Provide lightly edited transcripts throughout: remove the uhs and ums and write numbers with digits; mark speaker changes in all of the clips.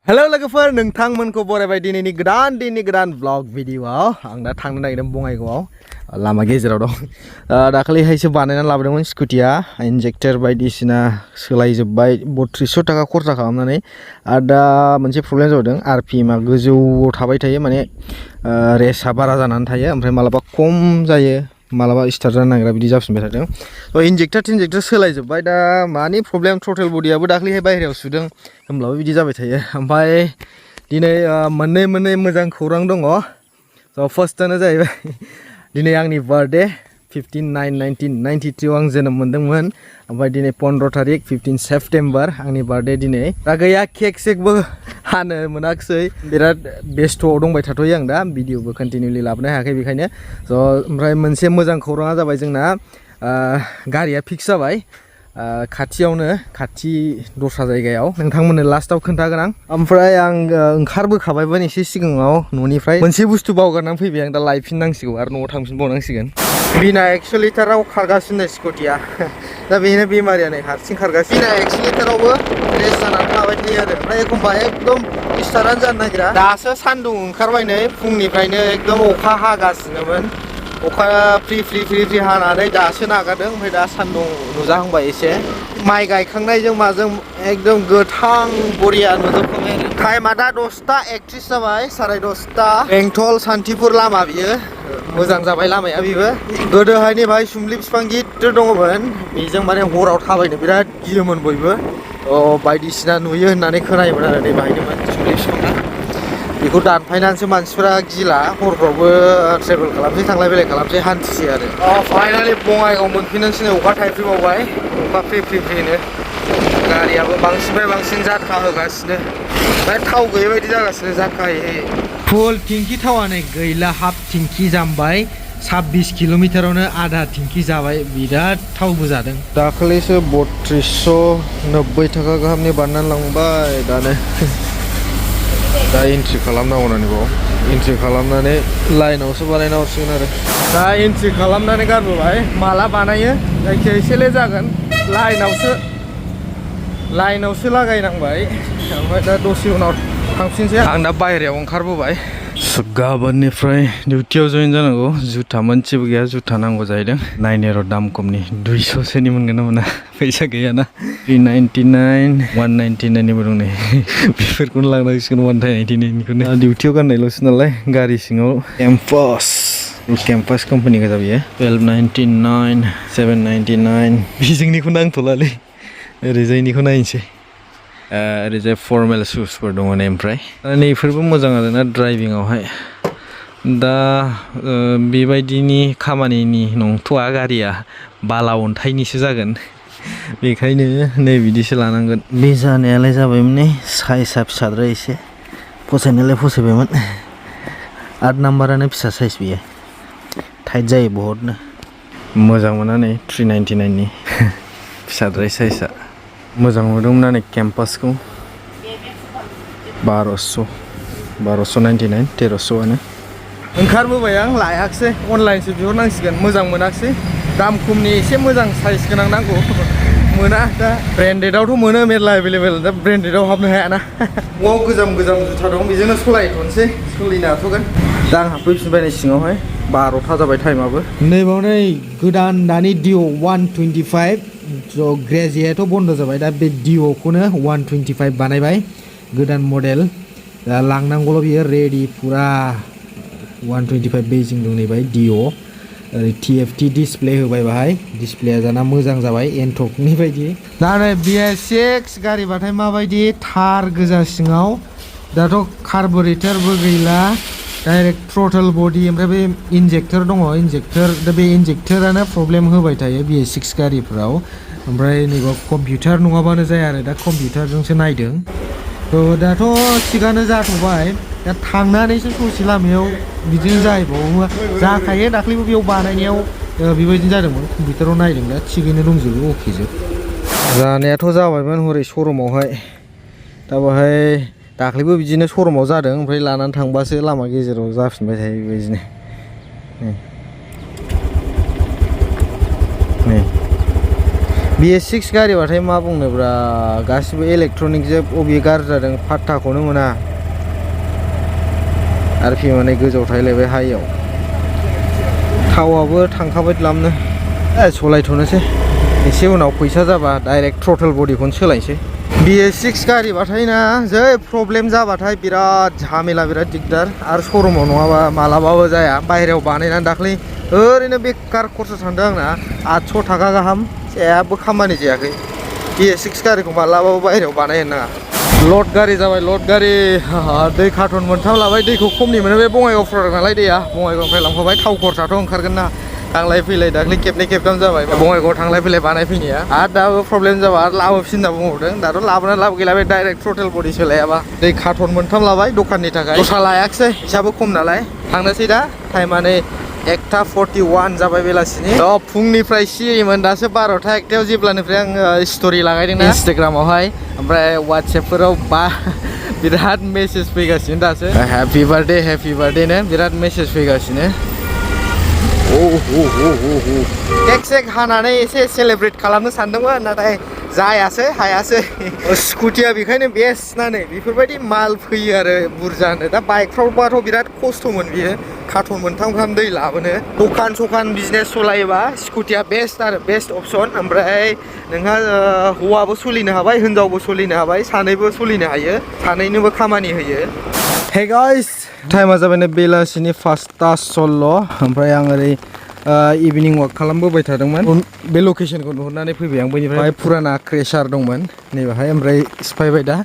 Speaker 1: hello लोगोफोर नोंथांमोनखौ बरायबाय दिनैनि गोदान ब्लग भिडिअआव आं दा थांनो नागिरदों बङाइगावआव लामा गेजेराव दं दाखालिहायसो बानायनानै लाबोदोंमोन स्कुटिया इन्जेक्टर बायदिसिना सोलायजोब्बाय 3200 थाखा खरसा खालामनानै आरो दा मोनसे प्रब्लेम जादों आरपिएमआ गोजौआव थाबाय थायो माने रेसआ बारा जानानै थायो ओमफ्राय मालाबा खम जायो मालाबा स्टार्ट जानो नागिरा बिदि जाफिनबाय थादों इन्जेक्टर सोलायजोब्बाय दा मानि प्रब्लेम थ्रटल बडियाबो दाख्लैहाय बाहेरायाव सुदों होमब्लाबो बिदि जाबाय थायो ओमफ्राय दिनै मोननै मोजां खौरां दङ स' फार्स्टआनो जाहैबाय दिनै आंनि बार्थडे 15/9/1992 आं जोनोम मोन्दोंमोन ओमफ्राय दिनै 15 तारिख 15 सेप्टेम्बर आंनि बार्थडे दिनै दा गैया केक सेकबो हानो मोनाखिसै बिराद बेस्थ'आव दंबाय थाथ'यो आं दा भिडिअबो कन्टिनिउलि लाबोनो हायाखै बेखायनो स' ओमफ्राय मोनसे मोजां खौराङा जाबाय जोंना गारिया फिक्स जाबाय खाथि दस्रा जायगायाव नोंथांमोननो लास्टआव खोन्थागोन आं ओमफ्राय आं ओंखारबोखाबायमोन एसे सिगाङाव न'निफ्राय मोनसे बुस्थु बावगारनानै फैबाय आं दा लायफिननांसिगौ आरो न'आव थांफिनबावनांसिगोन बिना 100 लिटाराव खारगासिनो स्कुटिया दा बेनो बेमारिया नै हारसिं खारगासिनो बिना 100 लिटारावबो रेस जानानै थाबाय थायो आरो ओमफ्राय एखमबा एकदम स्टार्टआनो जानो नागिरा दासो सान्दुं ओंखारबाय नै फुंनिफ्रायनो एकदम अखा हागासिनोमोन अखाया फ्रि हानानै दासो नागारदों ओमफ्राय दा सान्दुं नुजाहांबाय एसे माइ गायखांनायजों माजों एकदम गोथां बरिया नुजोबखांबाय आरो टाइमा दा 10:31 जाबाय 10:30 बेंटल सान्थिपुर लामा बियो मोजां जाबाय लामाया बेबो गोदोहाय नै बाहाय सुमलि बिफां गिदिर दङमोन बेजों माने हराव थाबायनो बिराद गियोमोन बयबो बायदिसिना नुयो होननानै खोनायोमोन आरो नै बाहायनोमोन सुमलि बिफाङा बेखौ दानफायनानैसो मानसिफोरा गिला हरफ्रावबो ट्रेभेल खालामसै थांलाय फैलाय खालामसै हान्थिसै आरो फाइनालि बङाइगाव मोनफिननांसिगोन अखा थाइफ्रिबावबाय अखा फ्रिनो गारियाबो बांसिननिफ्राय बांसिन जाथ्रा होगासिनो ओमफ्राय थाव गैयै बायदि जागासिनो जाखायै फुल थिंखि थावानो गैला हाफ थिंखि जामबाय 26 किल'मिटारावनो आधा थिंखि जाबाय बिराद थावबो जादों दाखालिसो 3290 थाखा गाहामनि बारनानै लांबाय दानो दा एन्ट्रि खालामनांगौ बाव एन्ट्रि खालामनानै लाइनावसो बानायना हरसिगोन आरो दा एन्ट्रि खालामनानै गारबोबाय माला बानायो जायखिया एसेले जागोन लाइनावसो लागायनांबाय ओमफ्राय दा दसे उनाव थांफिनसै आं दा बायहेरायाव ओंखारबोबाय गाबोननिफ्राय डिउटियाव जइन जानांगौ जुथा मोनसेबो गैया जुथा नांगौ जाहैदों नायनो र' दाम खमनि 200सोनि मोनगोन ना मोना फैसा गैयाना 399 199 निबो दं नै बेफोरखौनो लांनांसिगोन 199निखौनो डिउटियाव गाननायल'सो नालाय गारि सिङाव केम्पास कम्पानि गोजा बियो 1299 799 बेजोंनिखौ नांथ'लालै ओरैजायनिखौ नायनोसै ओरैजाय फर्मेल शुसफोर दङ नै ओमफ्राय नैफोरबो मोजां आरोना ड्राइभिंआवहाय दा बेबायदिनि खामानिनि नंथ'आ गारिया बाला अन्थाइनिसो जागोन बेखायनो नै बिदिसो लानांगोन बे जानायालाय जाबायमोन नै साइजआ फिसाद्राय एसे फसायनायालाय फसायबायमोन 8 नाम्बारानो फिसा साइज बियो टाइट जायो बहुतनो मोजां मोना नै 399 नि फिसाद्राय साइजआ मोजां नुदोंमोन आं केम्पासखौ 1299 1300आनो ओंखारबोबाय आं लायाखिसै अनलाइनसो बिहरनांसिगोन मोजां मोनाखिसै दाम खमनि एसे मोजां साइज गोनां नांगौ मोना दा ब्रेन्डेडआवथ' मोनो मेरला एभेलेबेल दा ब्रेन्डेडआव हाबनो हायाना न'आव गोजाम जुथा दं बेजोंनो सलायथ'नोसै सोलिनो हाथ'गोन दा आं हाबफैफिनबाय नै सिङावहाय 12था जाबाय टाइमाबो नैबाव नै गोदान दानि डिअ 125 स' ग्रेजुवेटआथ' बन्द जाबाय दा बे डिअखौनो 125 बानायबाय गोदान मडेल दा लांनांगौल' बियो रेडि फुरा 125 बेजिं दं नैबाय डिअ ओरै TFT डिसप्ले होबाय बाहाय डिसप्लेया जाना मोजां जाबाय एन्टकनि बायदि दा नै BS6 गारिबाथाय माबायदि थार गोजा सिङाव दाथ' कार्बुरेटरबो गैला डाइरेक्ट थ्रटल बडि ओमफ्राय बे इन्जेक्टर दङ दा बे इन्जेक्टरानो प्रब्लेम होबाय थायो BS6 गारिफोराव ओमफ्राय नैबा कम्पिउटार नङाबानो जाया आरो दा कम्पिउटारजोंसो नायदों थ' दाथ' थिगानो जाथ'बाय दा थांनानैसो ससे लामायाव बिदिनो जाहैबावो जाखायो दाख्लैबो बेयाव बानायनायाव बेबायदिनो जादोंमोन कम्पिउटाराव नायदों दा थिगैनो दंजोबो अकेजोब जानायाथ' जाबायमोन हरै शरुमावहाय दा बाहाय दाख्लैबो बिदिनो शरुमाव जादों ओमफ्राय लानानै थांबासो लामा गेजेराव जाफिनबाय थायो बेबायदिनो BS6 गारिबाथाय मा बुंनोब्रा गासिबो इलेक्ट्रनिक जोब अबे गाज्रि जादों फात्ताखौनो मोना आरपि माने गोजौ थायलायबाय हाइयाव थावाबो थांखाबाय द्लामनो सलायथ'नोसै एसे उनाव फैसा जाबा डाइरेक्ट थ्रटल बडिखौनो सोलायनोसै BS6 गारिबाथाय ना जै प्रब्लेम जाबाथाय बिराद झामेला बिराद दिगदार आरो शरुमाव नङाबा मालाबाबो जाया बाहेरायाव बानायनानै दाख्लै ओरैनो बेकार खरसा थांदों आंना 800 थाखा गाहाम जेबो खामानि जायाखै BS6 गारिखौ मालाबाबो बाहेरायाव बानायनो नाङा लड गारि जाबाय लड गारि दै कार्टन मोनथाम लाबाय दैखौ खमनि मोनो बे बङाइगाव प्रडाक्ट नालाय दैया बङाइगावनिफ्राय लांफाबाय थाव खरसाथ' ओंखारगोन ना थांलाय फैलाय दाख्लै खेबनै खेबथाम जाबाय बङाइगाव थांलाय फैलाय बानायफैनाया आरो दाबो प्रब्लेम जाबा आरो लाबोफिनना बुंहरदों दाथ' लाबोना लाबो गैला बे डाइरेक्ट थ्रटल बडि सोलायाबा दै कार्टन मोनथाम लाबाय दखाननि थाखाय दस्रा लायाखिसै फैसाबो खम नालाय थांनोसै दा टाइमा नै 1:41 जाबाय बेलासिनि फुंनिफ्राय सिरिमोन दासो 12:00 1:00 जेब्लानिफ्राय आं स्टरि लागायदोंना इन्स्टाग्रामावहाय ओमफ्राय वाट्सएपफोराव बिराद मेसेज फैगासिनो दासो हेपि बार्थडे नो बिराद मेसेज फैगासिनो केक सेक हानानै एसे सेलेब्रेट खालामनो सानदोंमोन नाथाय जायासै हायासै स्कुटिया बेखायनो बेस्ट ना नै बेफोरबायदि माल फैयो आरो बुरजानो दा बाइकफ्रावबाथ' बिराद खस्थ'मोन बियो कार्टन मोनथाम गाहाम दै लाबोनो दखान सखान बिजनेस सलायोबा स्कुटिया बेस्ट आरो बेस्ट अपसन ओमफ्राय नोंहा हौवाबो सोलिनो हाबाय हिनजावबो सोलिनो हाबाय सानैबो सोलिनो हायो सानैनोबो खामानि होयो हे गाइस टाइमा जाबाय नै बेलासिनि 5:16 ओमफ्राय आं ओरै इभिनिं वाक खालामबोबाय थादोंमोन बे लकेसनखौ नुहुरनानै फैबाय आं बैनिफ्राय फुराना क्रेशार दंमोन नैबेहाय ओमफ्राय सिफायबाय दा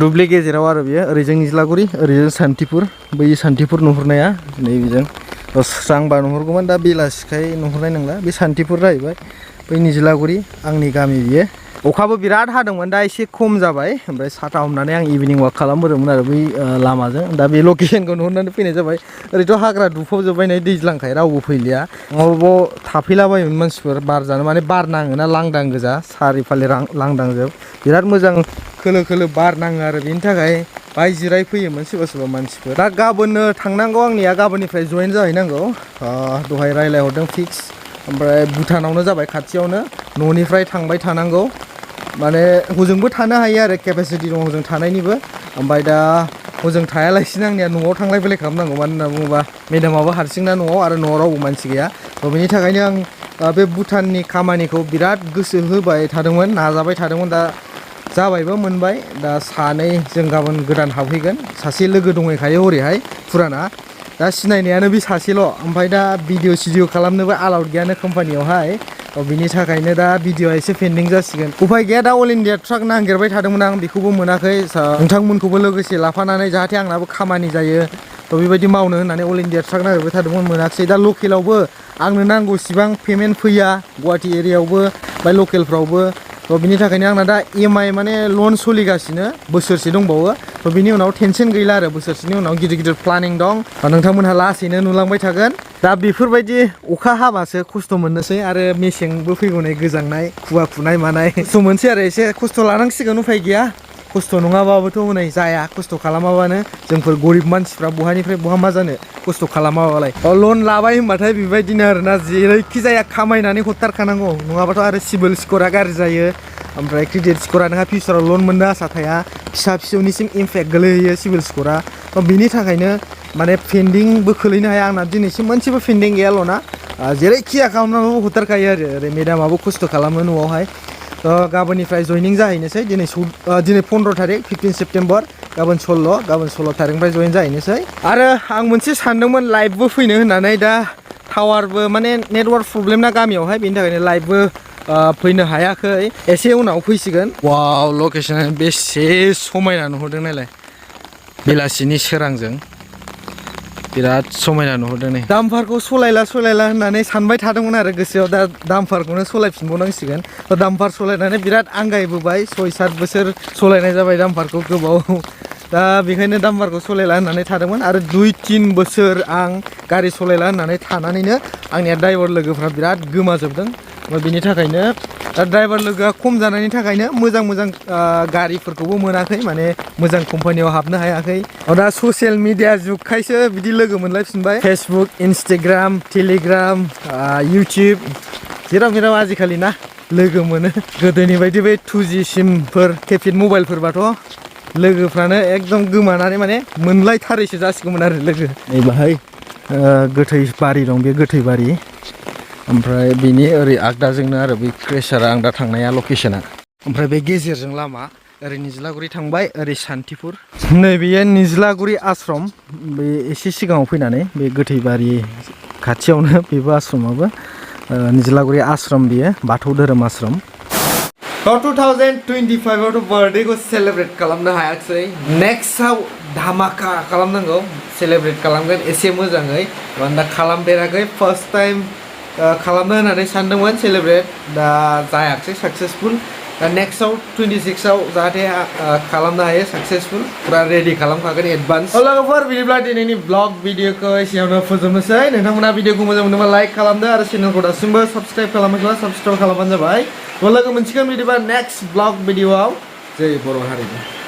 Speaker 1: दुब्लि गेजेराव आरो बियो ओरैजों निज्लागुरि ओरैजों सान्तिपुर बै सान्तिपुर नुहुरनाया नैबेजों स्रांबा नुहुरगौमोन दा बेलासिखाय नुहुरनाय नंला बे सान्तिपुर जाहैबाय बै निज्लागुरि आंनि गामि बियो अखाबो बिराद हादोंमोन दा एसे खम जाबाय ओमफ्राय साथा हमनानै आं इभिनिं वाक खालामबोदोंमोन आरो बै लामाजों दा बे लकेसनखौ नुहुरनानै फैनाय जाबाय ओरैथ' हाग्रा दुफावजोब्बाय नै दैज्लांखाय रावबो फैलिया नङाबा थाफैलाबायोमोन मानसिफोर बार जानो माने बार नाङोना लांदां गोजा सारिफाले लांदांजोब बिराद मोजां खोलो खोलो बार नाङो आरो बेनि थाखाय बाहाय जिराय फैयोमोन सोरबा सोरबा मानसिफोर दा गाबोननो थांनांगौ आंनिया गाबोननिफ्राय जयेन जाहैनांगौ दहाय रायज्लायहरदों फिक्स ओमफ्राय भुटानावनो जाबाय खाथियावनो न'निफ्राय थांबाय थानांगौ माने हजोंबो थानो हायो आरो केपासिटि दं हजों थानायनिबो ओमफ्राय दा हजों थायालासिनो आंनिया न'आव थांलाय फैलाय खालामनांगौ मानो होनना बुङोबा मेदामाबो हारसिंना न'आव आरो न'आव रावबो मानसि गैया थ' बेनि थाखायनो आं बे भुटाननि खामानिखौ बिराद गोसो होबाय थादोंमोन नाजाबाय थादोंमोन दा जाबायबो मोनबाय दा सानै जों गाबोन गोदान हाबहैगोन सासे लोगो दंहैखायो हरैहाय फुराना दा सिनायनायानो बे सासेल' ओमफ्राय दा भिडिअ सिडिअ खालामनोबो आलाउड गैयानो कम्पानियावहाय बिनि थाखायनो दा भिडिअआ एसे पेन्डिं जासिगोन उफाय गैया दा अल इन्डिया ट्राक नागिरबाय थादोंमोन आं बेखौबो मोनाखै नोंथांमोनखौबो लोगोसे लाफानानै जाहाथे आंनाबो खामानि जायो थ' बेबायदि मावनो होननानै अल इन्डिया ट्राक नागिरबाय थादोंमोन मोनाखिसै दा लकेलावबो आंनो नांगौसिबां पेमेन्ट फैया गुवाहाटि एरियायावबो ओमफ्राय लकेलफ्रावबो थ' बिनि थाखायनो आंना दा EMI माने लन सोलिगासिनो बोसोरसे दंबावो थ' बिनि उनाव टेनसन गैला आरो बोसोरसेनि उनाव गिदिर गिदिर प्लानिं दं नोंथांमोनहा लासैनो नुलांबाय थागोन दा बेफोरबायदि अखा हाबासो खस्थ' मोननोसै आरो मेसेंबो फैगौनाय गोजांनाय खुवा खुनाय मानाय खस्थ' मोनसै आरो एसे खस्थ' लानांसिगोन उफाय गैया खस्थ' नङाबाबोथ' हनै जाया खस्थ' खालामाबानो जोंफोर गरिब मानसिफ्रा बहानिफ्राय बहा मा जानो खस्थ' खालामाबालाय लन लाबाय होनबाथाय बेबायदिनो आरोना जेरैखि जाया खामायनानै हरथारखानांगौ नङाबाथ' आरो सिबिल स्क'रा गाज्रि जायो ओमफ्राय क्रेडिट स्क'रा नोंहा फिउचाराव लन मोननो आसा थाया फिसा फिसौनिसिम इम्पेक्ट गोलैहैयो सिबिल स्क'रा बिनि थाखायनो माने पेन्डिंबो खोलैनो हाया आंना दिनैसिम मोनसेबो पेन्डिं गैया लना जेरैखिया खालामनानैबो हरथारखायो आरो ओरै मेदामाबो खस्थ' खालामो न'आवहाय गाबोननिफ्राय जयनिं जाहैनोसै दिनै 15 थारिख 15 सेप्तेम्बर गाबोन 16 थारिखनिफ्राय जयेन जाहैनोसै आरो आं मोनसे सानदोंमोन लाइभबो फैनो होननानै दा टावारबो माने नेटवार्क प्रब्लेम ना गामियावहाय बेनि थाखायनो लाइभबो फैनो हायाखै एसे उनाव फैसिगोन वाव लकेसना बेसे समायना नुहुरदों नायलाय बेलासिनि सोरांजों बिराद समायना नुहुरदों नै दाम्पारखौ सलायला होननानै सानबाय थादोंमोन आरो गोसोआव दा दाम्पारखौनो सलायफिनबावनांसिगोन दाम्पार सलायनानै बिराद आंगायबोबाय 6-7 बोसोर सलायनाय जाबाय दाम्पारखौ गोबाव दा बेखायनो दाम्पारखौ सलायला होननानै थादोंमोन आरो 2-3 बोसोर आं गारि सलायला होननानै थानानैनो आंनिया ड्राइभार लोगोफ्रा बिराद गोमाजोबदों बिनि थाखायनो दा ड्राइभार लोगोआ खम जानायनि थाखायनो मोजां गारिफोरखौबो मोनाखै माने मोजां कम्पानियाव हाबनो हायाखै दा ससियेल मिडिया जुगखायसो बिदि लोगो मोनलायफिनबाय फेसबुक इन्स्टाग्राम टेलिग्राम इउटिउब जेराव आजिखालि ना लोगो मोनो गोदोनि बायदि बे 2G सिमफोर केपेड मबाइलफोरबाथ' लोगोफ्रानो एकदम गोमानानै माने मोनलायथारैसो जासिगौमोन आरो लोगो नै बाहाय गोथै बारि दं बे गोथै बारि ओमफ्राय बिनि ओरै आगदाजोंनो आरो बै क्रेसारा आं दा थांनाया लकेसना ओमफ्राय बे गेजेरजों लामा ओरै निज्लागुरि थांबाय ओरै सान्तिपुर नैबेयो निज्लागुरि आश्रम बे एसे सिगाङाव फैनानै बे गोथै बारि खाथियावनो बेबो आश्रमाबो निज्लागुरि आश्रम बियो बाथौ धोरोम आश्रम 2025 आवथ' बार्थडेखौ सेलेब्रेट खालामनो हायाखिसै नेक्स्टआव धामाका खालामनांगौ सेलेब्रेट खालामगोन एसे मोजाङै मानोना दा खालामफेराखै फार्स्ट टाइम खालामनो होननानै सानदोंमोन सेलेब्रेट दा जायाखिसै साक्सेसफुल दा नेक्स्टआव 26 आव जाहाथे खालामनो हायो साक्सेसफुल पुरा रेडि खालामखागोन एडभान्स लोगोफोर बिदिब्ला दिनैनि ब्लग भिडिअखौ एसेयावनो फोजोबनोसै नोंथांमोना भिडिअखौ मोजां मोनोबा लाइक खालामदो आरो चेनेलखौ दासिमबो साबस्क्राइब खालामाखैबा साबस्क्राइब खालामबानो जाबाय लोगो मोनसिगोन बिदिबा नेक्स्ट ब्लग भिडिअआव जय बर' हारिनि